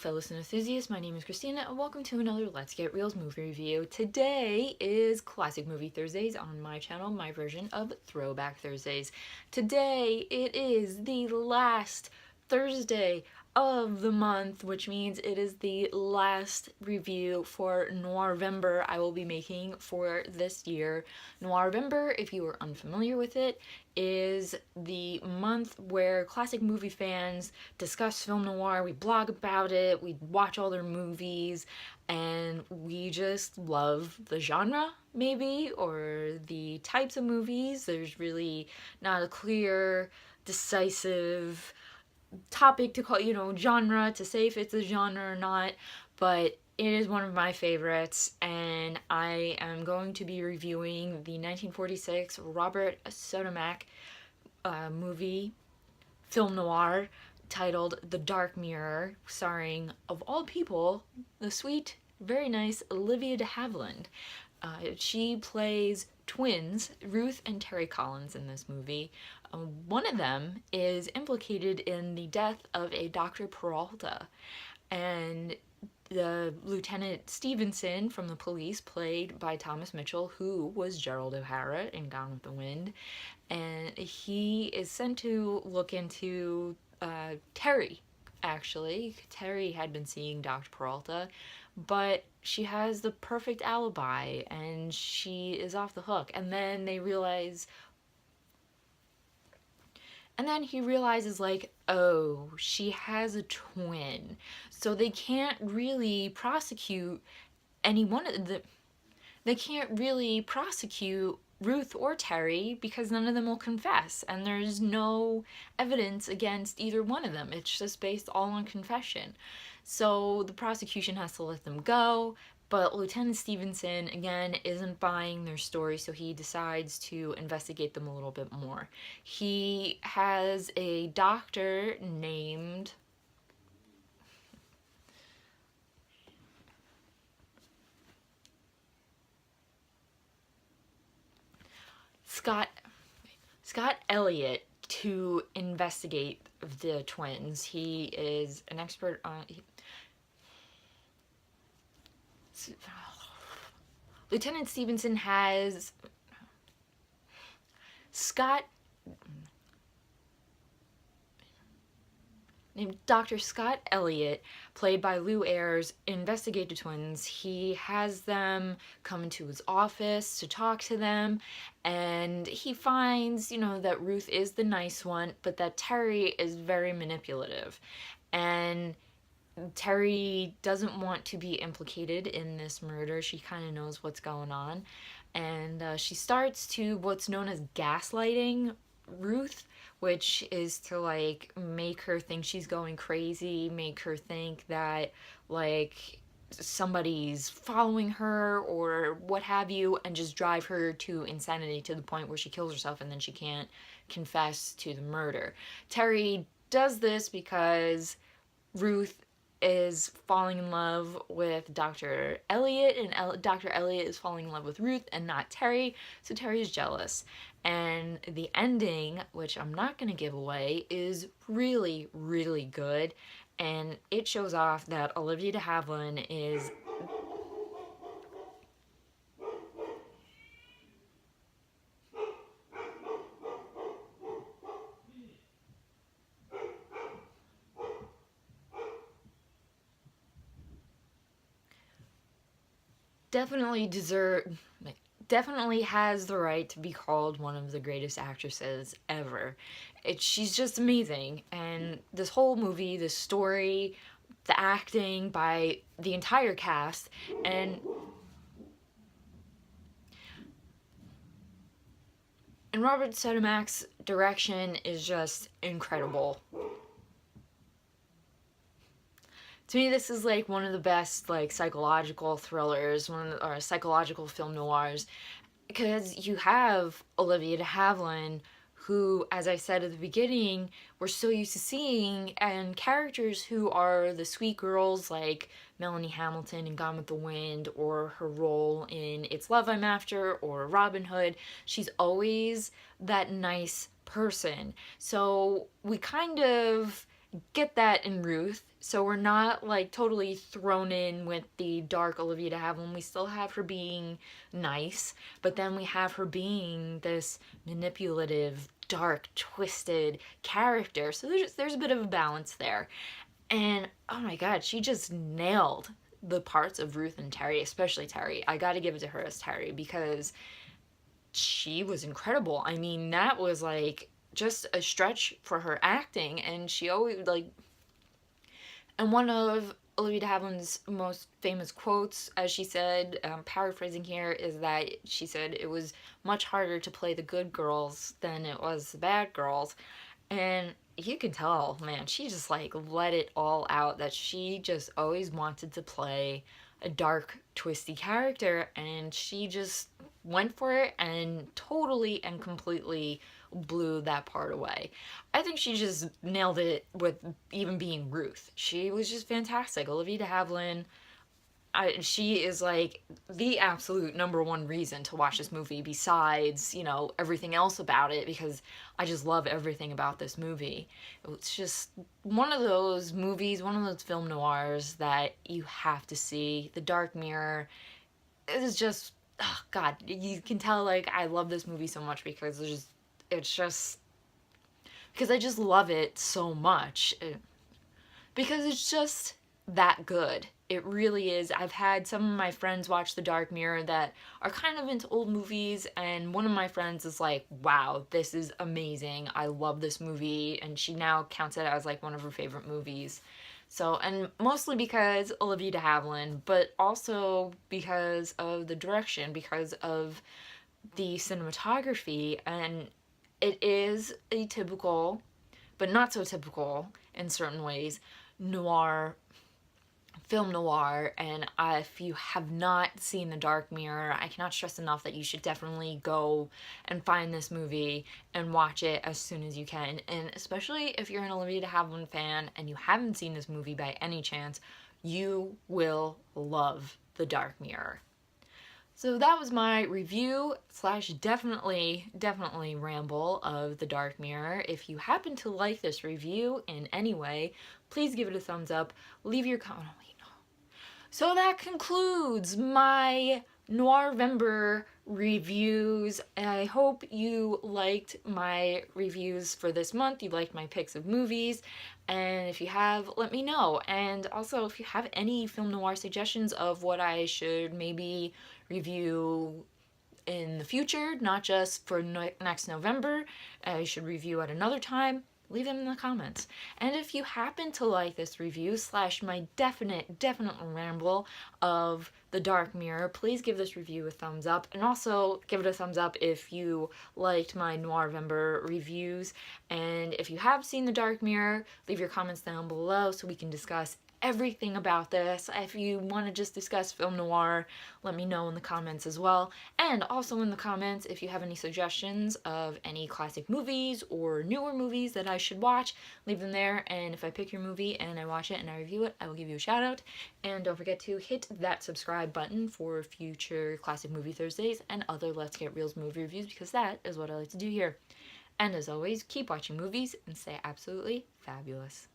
fellow enthusiasts, my name is Christina and welcome to another Let's Get Reelz movie review. Today is Classic Movie Thursdays on my channel, my version of Throwback Thursdays. Today it is the last Thursday of the month, which means it is the last review for Noirvember I will be making for this year. Noirvember, if you are unfamiliar with it, is the month where classic movie fans discuss film noir, we blog about it, we watch all their movies, and we just love the genre, maybe, or the types of movies. There's really not a clear, decisive topic to call, genre to say if it's a genre or not, but it is one of my favorites, and I am going to be reviewing the 1946 Robert Sotomac movie, film noir, titled The Dark Mirror, starring, of all people, the sweet, very nice Olivia de Havilland. She plays twins, Ruth and Terry Collins, in this movie. One of them is implicated in the death of a Dr. Peralta, and the Lieutenant Stevenson from the police, played by Thomas Mitchell, who was Gerald O'Hara in Gone with the Wind, and he is sent to look into Terry, actually. Terry had been seeing Dr. Peralta, but she has the perfect alibi and she is off the hook. And then he realizes, like, oh, she has a twin. So they can't really prosecute they can't really prosecute Ruth or Terry because none of them will confess, and there's no evidence against either one of them. It's just based all on confession. So the prosecution has to let them go, but Lieutenant Stevenson, again, isn't buying their story, so he decides to investigate them a little bit more. He has a doctor named Scott Elliott to investigate the twins. He is an expert on... Lieutenant Stevenson has named Dr. Scott Elliott, played by Lou Ayres, investigate the twins. He has them come into his office to talk to them, and he finds, that Ruth is the nice one, but that Terry is very manipulative. And Terry doesn't want to be implicated in this murder. She kind of knows what's going on. And she starts to what's known as gaslighting Ruth, which is to, like, make her think she's going crazy, make her think that, like, somebody's following her or what have you, and just drive her to insanity to the point where she kills herself and then she can't confess to the murder. Terry does this because Ruth is falling in love with Dr. Elliott, and Dr. Elliott is falling in love with Ruth and not Terry, so Terry is jealous. And the ending, which I'm not going to give away, is really, really good, and it shows off that Olivia de Havilland is definitely has the right to be called one of the greatest actresses ever. She's just amazing, and this whole movie, the story, the acting by the entire cast, and Robert Sotomac's direction is just incredible. To me, this is, like, one of the best, like, psychological thrillers, or psychological film noirs, because you have Olivia de Havilland, who, as I said at the beginning, we're so used to seeing, and characters who are the sweet girls, like Melanie Hamilton in Gone with the Wind, or her role in It's Love I'm After, or Robin Hood. She's always that nice person. So we kind of get that in Ruth, so we're not like totally thrown in with the dark Olivia de Havilland. We still have her being nice, but then we have her being this manipulative, dark, twisted character. So there's a bit of a balance there. And oh my god, she just nailed the parts of Ruth and Terry, especially Terry. I got to give it to her as Terry because she was incredible. I mean, that was like just a stretch for her acting, and she always like. And one of Olivia de Havilland's most famous quotes, as she said, paraphrasing here, is that she said it was much harder to play the good girls than it was the bad girls. And you can tell, man, she just like let it all out, that she just always wanted to play a dark, twisty character, and she just went for it and totally and completely blew that part away. I think she just nailed it with even being Ruth. She was just fantastic. Olivia de Havilland, she is like the absolute number one reason to watch this movie, besides, you know, everything else about it, because I just love everything about this movie. It's just one of those movies, one of those film noirs that you have to see. The Dark Mirror is just, oh god, you can tell like I love this movie so much because it's just because I just love it so much. Because it's just that good. It really is. I've had some of my friends watch The Dark Mirror that are kind of into old movies, and one of my friends is like, wow, this is amazing. I love this movie, and she now counts it as like one of her favorite movies. So, and mostly because Olivia de Havilland, but also because of the direction, because of the cinematography, and it is a typical, but not so typical in certain ways, noir, film noir. And if you have not seen The Dark Mirror, I cannot stress enough that you should definitely go and find this movie and watch it as soon as you can. And especially if you're an Olivia de Havilland fan and you haven't seen this movie by any chance, you will love The Dark Mirror. So that was my review slash definitely ramble of The Dark Mirror. If you happen to like this review in any way, please give it a thumbs up. Leave your comment. Oh, wait, no. So that concludes my Noirvember reviews. I hope you liked my reviews for this month. You liked my picks of movies. And if you have, let me know. And also, if you have any film noir suggestions of what I should maybe review in the future, not just for next November, I should review at another time, leave them in the comments. And if you happen to like this review slash my definite ramble of The Dark Mirror, please give this review a thumbs up, and also give it a thumbs up if you liked my Noirvember reviews. And if you have seen The Dark Mirror, leave your comments down below so we can discuss everything about this. If you want to just discuss film noir, let me know in the comments as well. And also in the comments, if you have any suggestions of any classic movies or newer movies that I should watch, leave them there. And if I pick your movie and I watch it and I review it, I will give you a shout out. And don't forget to hit that subscribe button for future Classic Movie Thursdays and other Let's Get Reelz movie reviews, because that is what I like to do here. And as always, keep watching movies and stay absolutely fabulous.